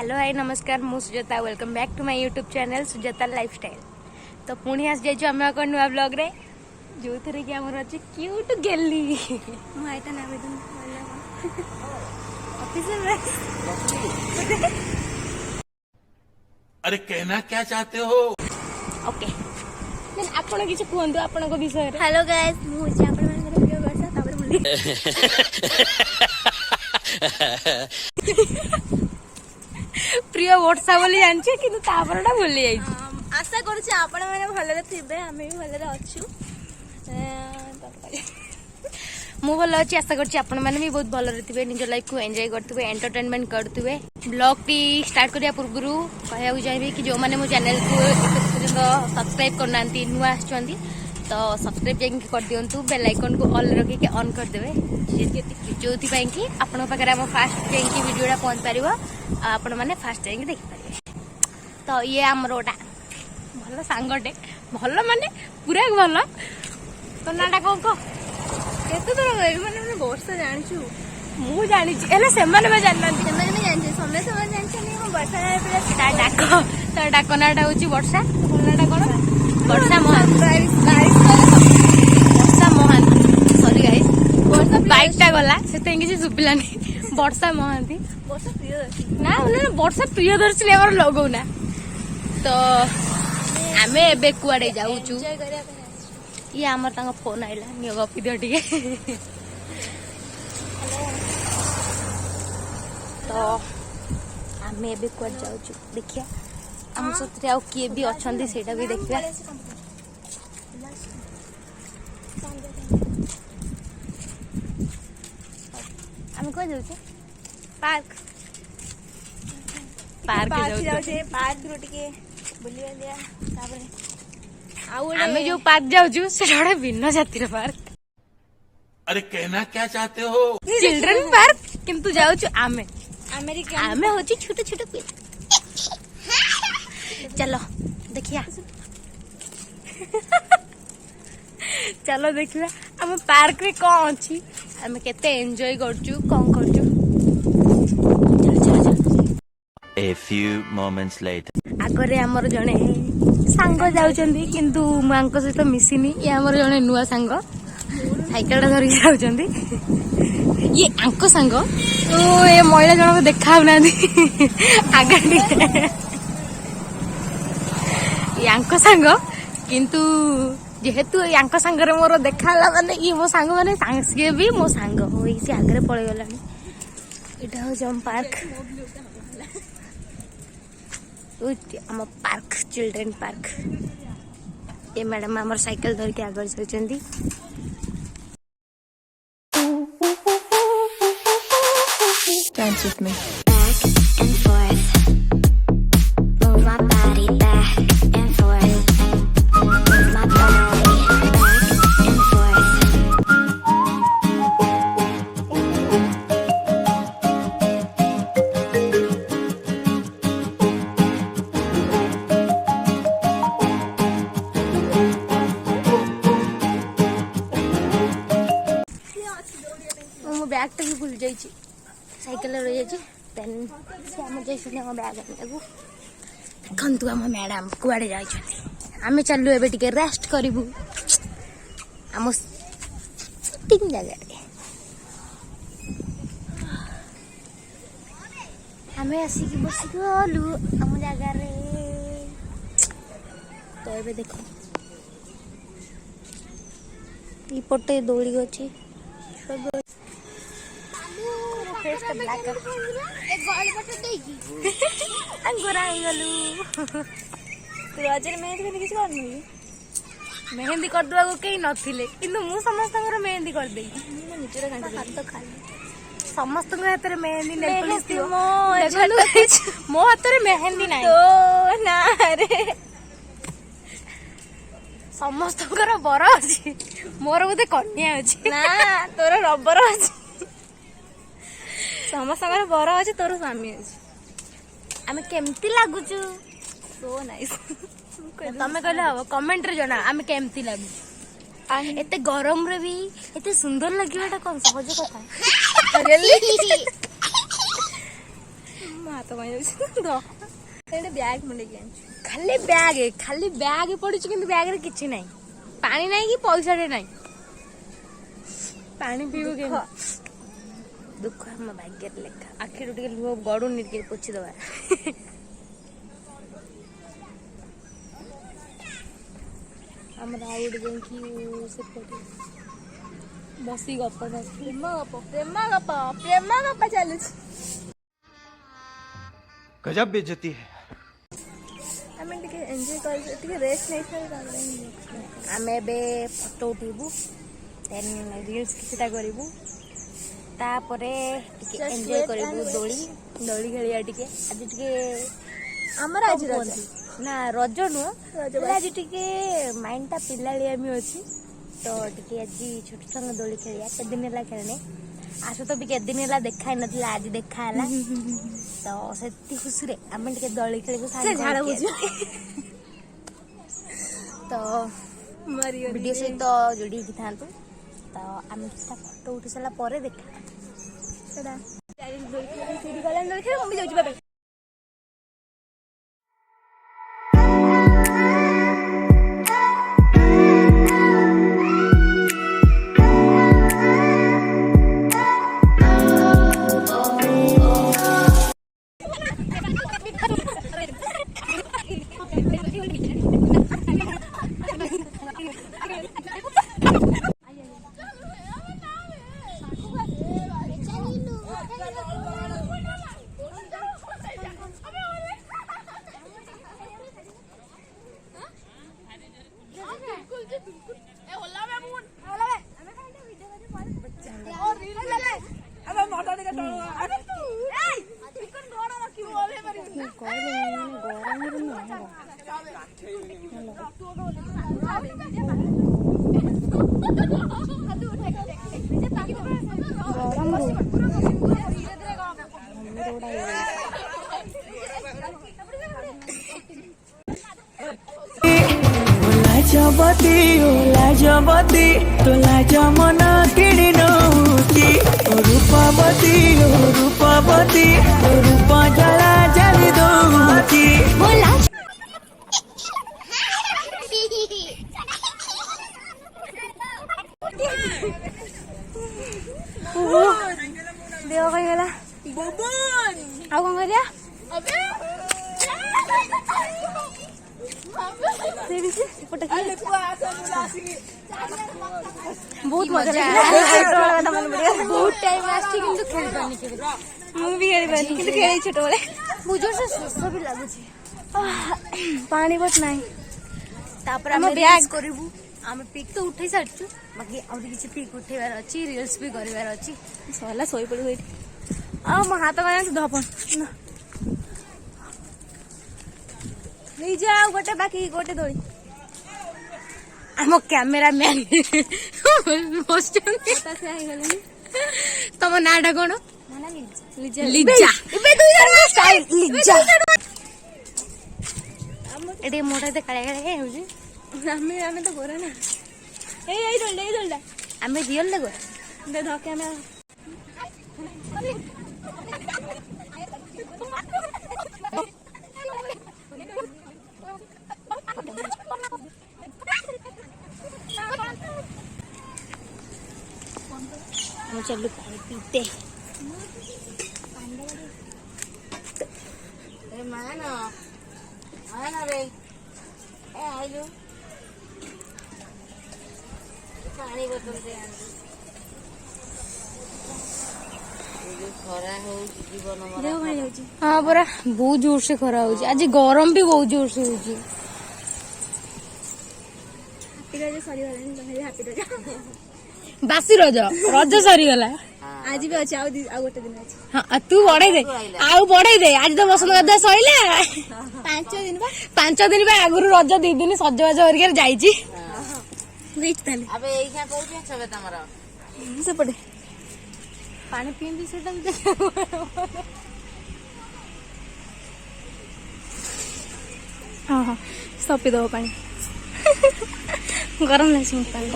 Hello hi नमस्कार मु Sujata welcome back to my YouTube channel Sujata lifestyle. तो पुणी आस जाइछु हम एक नुआ ब्लॉग रे जो थरे कि हमर अछि क्यूट गेली मु आइता नावेदन ऑफिसर अरे कहना क्या चाहते हो? ओके देन आपण किछ कहंतु आपण को विषय रे। हेलो गाइस मु छी आपण मानकर प्रिय वर्षा तापर बोली प्रिय वर्षा बोली जानछि किंतु तापरटा बोली जाइछि। आशा करूछी आपण माने भलरे थिबे हमें भी भलरे अछु। मु भल अच्छी आशा करछि आपण माने भी बहुत भल थे निज लाइफ को एंजॉय करते एंटरटेनमेंट करते। ब्लॉग टी स्टार्ट करिया पूर्व कहूँ चाहिए कि जो मैंने मो चैनल को सब्सक्राइब करना नुआ आसुँच तो सब्सक्राइब जाकि कर दिंतु बेल आइकन को ऑल रखिक ऑन करदे जो कि आपण पाखे आम फास्ट जाकि वीडियोटा पहुँच पार आपण मैंने फास्ट जाकि देखिपारे। तो ये आमर गोटा भल सांगटे भल माने पूरा भल तो नाटा कौन कह केते थोर कहबी माने वर्षा जानिछु मु जानी से मैंने जानना ସେମାନେ ବି ଜାଣିଛି ସମସ୍ତେ ଜାଣିଛନ୍ତି ମୁଁ ବର୍ଷା ପିଲା ତା ଡାକ ନାଁଟା ହଉଛି ବର୍ଷା। ନାଁଟା କଣ? ବର୍ଷା ମହାନ୍ତି। ବର୍ଷା ମହାନ୍ତି ସରି ଗାଇସ୍ ବାଇକ୍ ଟା ଗଲା ସେଥିପାଇଁ କିଛି ଶୁଭିଲାନି। ବର୍ଷା ମହାନ୍ତି ବର୍ଷା ପ୍ରିୟଦର୍ଶୀ ନା ବର୍ଷା ପ୍ରିୟଦର୍ଶିନୀ ଆମର ଲଗଉନା। ତ ଆମେ ଏବେ କୁଆଡେ ଯାଉଛୁ ଏନ୍ଜୟ କରିବା ପାଇଁ ଆସିଛୁ। ଇଏ ଆମର ତାଙ୍କ ଫୋନ ଆଇଲା ନିଅ ଗପି ଦିଅ ଟିକେ। तो आम ए कुआ जाऊँ देखिया आम सतरे आउ किए भी अच्छा सेटा भी देखिया। आम कह जाऊँ पार्क पार्क जाऊँ पार्क रो टिके बुलिया लिया तापर आमे जो पार्क जाऊँ से गोटे भिन्न जातिर पार्क। अरे कहना क्या चाहते हो? चिल्ड्रन पार्क किंतु जाऊँ आमे अमेरिका आमे होची छोटे छोटे पिला। चलो देखिया चलो देखिया आम पार्क रे कौन अच्छी आम केते एंजॉय करचु कौन करचु। A few moments later. आगरे हमर जणे सांग जाउचंदी किंतु मांको सहित मिसिनी ये हमर जणे नुआ सांग साइकेल टा धरि जाउचंदी ये आंको सांग तो ये महिला जनक देखा आगे यांको सांग किंतु जेहेतु यांको सांगरे मोर देखा माने ये मो सांग माने सी भी मो सांग होई से आगे पळे गलानी। एटा हो जम पार्क आम पार्क चिल्ड्रेन पार्क ये मैडम आमर साइकेल धर के आगे चलती। Dance with me. Back and forth. Move my body back and forth. Move my body back and forth. मो बैग टा भी भूल जाइए साइकेल रही जाइए देन से आम जाइए आम बैग आने देखु आम मैडम कुआड़े जामें चलु ए टे रेस्ट करूँ आम सिटिंग जगह आम आसिक बसिक गलु आम जगार तो ये देख पटे दौड़ी अच्छी रजरे मेहंदी किसी करनी मेहंदी करदेवा कहीं नथिले किंतु मु समस्त मेहंदी करदे निजर हाथ खाली समस्त हाथ में मेहंदी मो हाथ में मेहंदी ना तो ना रे समस्त बर अच्छी मोर बोधे कन्या अच्छी ना तोर रबर अच्छी समस्त बर अच्छे तोर स्वामी अच्छे आमे केमती लागुचु सो नाइस तमे कहले हम कमेंट रे जना आमे केमती लागु एते गरम रे भी एते सुंदर लागिबाटा कोन सहज कथा रियली ମୋ ହାତ କଣ ଯାଉଛି ଏଇଟା ବ୍ୟାଗ୍ ମୁଣ୍ଡେଇକି ଆଣିଛୁ। ଖାଲି ବ୍ୟାଗ ପଡିଛି କିନ୍ତୁ ବ୍ୟାଗରେ କିଛି ନାହିଁ, ପାଣି ନାହିଁ କି ପଇସାଟେ ନାହିଁ। ପାଣି ପିଇବୁ କେମିତି? ଦୁଃଖ ଆମ ଭାଗ୍ୟରେ ଲେଖା। ଆଖିରୁ ଟିକେ ଲୁହ ଗଡୁନି, ଟିକେ ପୋଛିଦବା। ଆମର ଆଉ ଗୋଟେ ଯାଇକି ସେପଟେ ବସି ଗପ ପ୍ରେମ ଗପ ଚାଲୁଛି। गजब बेइज्जती है। ଆମେ ଟିକେ ଏନ୍ଜୟ କରିଛୁ, ଟିକେ ରେଷ୍ଟ ନେଇଥାଉ। ତାପରେ ଆମେ ଏବେ ଫଟୋ ଉଠେଇବୁ, ଦେନ୍ ରିଲ୍ସ କିଛିଟା କରିବୁ, ତାପରେ ଟିକେ Just ଏନ୍ଜୟ wait କରିବୁ। and wait. ଦୋଳି ଖେଳିବା ଟିକେ। ଆଜି ଟିକେ ଆମର ଆଜି ରଜ। ନା ରଜ ନୁହଁ, ରଜ ହେଲେ ଆଜି ଟିକେ ମାଇଣ୍ଡଟା ପିଲାଳିଆମି ଅଛି, ତ ଟିକେ ଆଜି ଛୋଟ ଛୁଆଙ୍କ ଦୋଳି ଖେଳିବା। କେତେ ଦିନ ହେଲା ଖେଳିନି, ଆସ ତ ବି କେତେ ଦିନ ହେଲା ଦେଖା ହେଇନଥିଲା, ଆଜି ଦେଖା ହେଲା। ତ ସେତିକି ଖୁସିରେ ଆମେ ଟିକେ ଦୋଳି ଖେଳିବୁ ସାଙ୍ଗ ହେଇକି। ତ ଭିଡ଼ିଓ ସହିତ ଯୋଡ଼ି ହେଇକି ଥାନ୍ତୁ। ତ ଆମେ କିଛିଟା ଫଟୋ ଉଠି ସାରିଲା ପରେ ଦେଖା। ସେଟା ସେଇଠି ଗଲେ ଦୋଳି ଖେଳ ମୁଁ ବି ଯାଉଛି ବାବା। लाजवती तो लाज मन किणी नौची रूपवती तो रूप जला जली दौची ଦେହ କହିଗଲା। ଆଉ କଣ କରିବା? ବହୁତ ମଜା ବହୁତ ଟାଇମ ଆସିଛି କିନ୍ତୁ ଖେଳି ପାରୁନି କେବେ। ମୁଁ ବି ଖେଳି ପାରିନି କିନ୍ତୁ ଖେଳି ଛୋଟବେଳେ। ବହୁତ ଜୋରସେ ଶୋଷ ବି ଲାଗୁଛି, ପାଣି ବଟ ନାହିଁ। ତାପରେ ଆମ ଆମେ ବ୍ୟାଗ ରିଲ୍ସ କରିବୁ। ଆମେ ପିକ୍ ତ ଉଠେଇ ସାରିଛୁ, ବାକି ଆହୁରି କିଛି ପିକ୍ ଉଠେଇବାର ଅଛି, ରିଲ୍ସ ବି କରିବାର ଅଛି। ସରିଲା ଶୋଇପଡ଼ିବୁ ଏଇଠି। ଆଉ ମୋ ହାତ କଣ ଜାଣିଛୁ ଧପନ ନିଜେ। ଆଉ ଗୋଟେ ବାକି ଗୋଟେ ଦୋଳି। ଆମ କ୍ୟାମେରା ମ୍ୟାନ୍ ବସିଛନ୍ତି। ତମ ନାଁ ଟା କଣ? ଲିଜା। ଏଠି ମୋଟା ଏତେ କାଳିଆ କାଳିଆ ହଉଛି। ଆମେ ତ ଗୋରା ନା। ଏଇ ଦୋଳିଟା ଆମେ ରିଅଲ ରେ ଗୋରା। ଧକେ ଆମେ हम चलो पानी पीते। पानी बोतल दे खरा जीवन हाँ परा बहुत जोर से खरा हो। आज गरम भी बहुत जोर से हो। बासी रज रज सरीगला आज भी अच्छे आउ गोटे दिन अच्छे। हाँ तू बढ़े दे आउ बढ़े दे। आज तो बसंत गाधा सैला 5 दिन आगुरी रज 2 दिन सजबाज हरिकार जाइए। सेपटे पानी पीती से हाँ हाँ सपी दब पानी गरम लगे पानी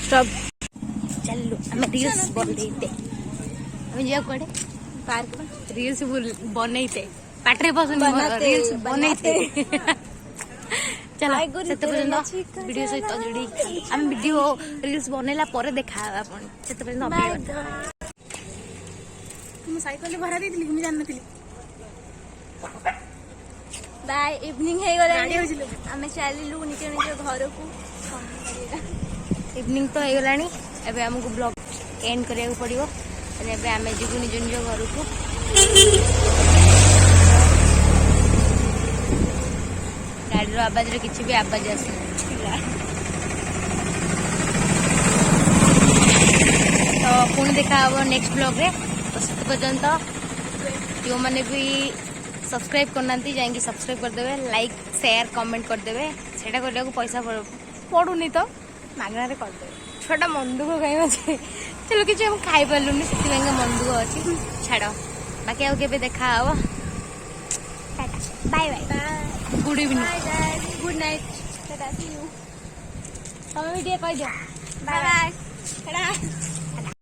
स्टॉप चलो हमें रील्स बोल देते। ଆମେ ଯିବା କୁଆଡେ पार्क में ରିଲ୍ସ ବନେଇତେ ପାଟିରେ ପସନ୍ଦ ବନାତେ, ରିଲ୍ସ ବନେଇତେ ଚାଲ Hi, good ସେତେ ପର୍ଯ୍ୟନ୍ତ chicken ଭିଡିଓ ସହିତ ଯୋଡି ଆମେ ଭିଡିଓ ରିଲ୍ସ ବନେଇଲା ପରେ ଦେଖା ହେବା ପୁଣି ସେତେ ପର୍ଯ୍ୟନ୍ତ ଅପେକ୍ଷା କରିବା। ମୁଁ ସାଇକେଲ ଭରା ଦେଇଥିଲି ମୁଁ ଜାଣିନଥିଲି। ବାय ଇଭିନିଂ ହେଇଗଲାଣି ଆମେ ଚାଲିଲୁ ନିଜ ନିଜ ଘରକୁ। ଇଭିନିଂ ତ ହେଇଗଲାଣି ଏବେ ଆମକୁ ବ୍ଲଗ ଏଣ୍ଡ କରିବାକୁ ପଡିବ ଏବେ ଆମେ ଯିବୁ ନିଜ ନିଜ ଘରକୁ। ଗାଡିର ଆବାଜରେ କିଛି ବି ଆବାଜ ଆସିଲା ତ ପୁଣି ଦେଖା ହବ ନେକ୍ସଟ ବ୍ଲଗରେ। ତ ସେତେ ପର୍ଯ୍ୟନ୍ତ ଯେଉଁମାନେ ବି ସବସ୍କ୍ରାଇବ କରିନାହାନ୍ତି ଯାଇକି ସବସ୍କ୍ରାଇବ କରିଦେବେ ଲାଇକ୍ ସେୟାର କମେଣ୍ଟ କରିଦେବେ ସେଇଟା କରିବାକୁ ପଇସା ପଡୁନି ତ ମାଗଣାରେ କରିଦେବେ। ଛୁଆଟା ମନ ଦୁଃଖ କାହିଁ ଅଛି ଚलो କିଛି ଆମେ ଖାଇପାରିଲୁନି ସେଥିପାଇଁକା ମନ ଦୁଃଖ ଅଛି ଛାଡ଼ ବାକି ଆଉ କେବେ ଦେଖା ହବ। Bye bye good evening good night tata see you ତମେ ବି ଟିକେ କହିଦିଅ बाय बाय